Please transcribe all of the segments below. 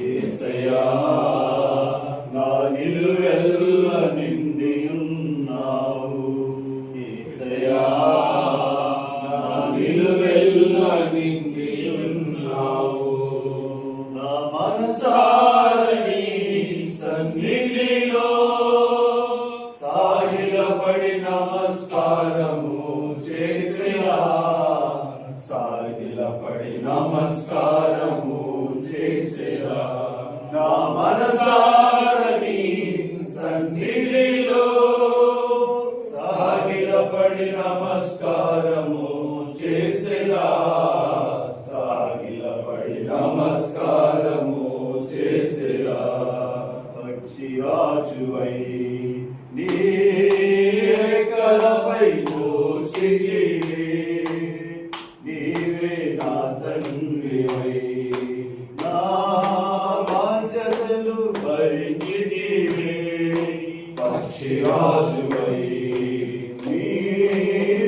యేసయ్యా నా నిలువెల్ల నిండి ఉన్నావు. యేసయ్యా నా నిలువెల్ల నిండి ఉన్నావు. నా మనసారి సన్నిధిలో సాగిలపడి నమస్కారము చేసేలా, సాగిలపడి నమస్కారము చేసేలా. నా మనసారని సన్నిధిలో సాగిలపడి నమస్కారము చేసేలా, సాగిలపడి నమస్కారము చేసేలా. పక్షిరాజువై నీ రెక్కలపై మోసితివి, నీవే నా తండ్రివై నా బాధ్యతలు భరించితివి. పక్షిరాజువై నీ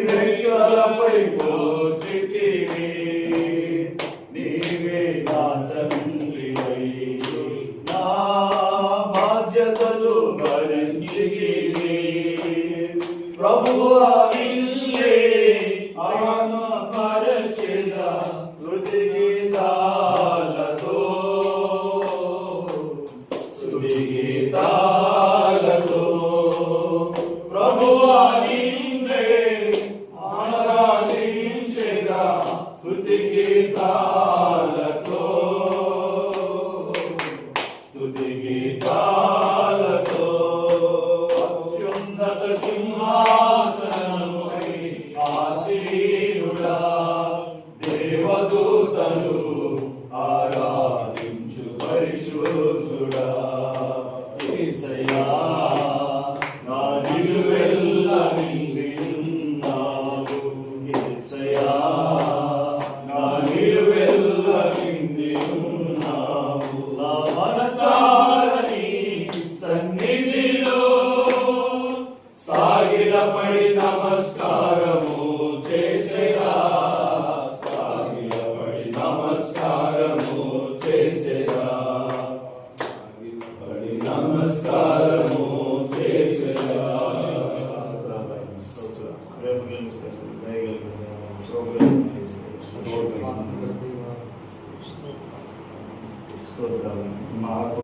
రెక్కలపై మోసితివి, నీవే నా తండ్రివై నా బాధ్యతలు భరించితివి. ప్రభువా నిన్నే ఆమపరచెదా స్తుతి గీతాలతో, స్తుతి గీతాలతో. ప్రభువా నిన్నే ఆరాధించెదా స్తుతి గీతాలతో, స్తుతి గీతాలతో. అత్యున్నత సింహాసనముపై ఆసీనుడా, దేవదూతలు ఆరాధించు పరిశుద్ధుడా.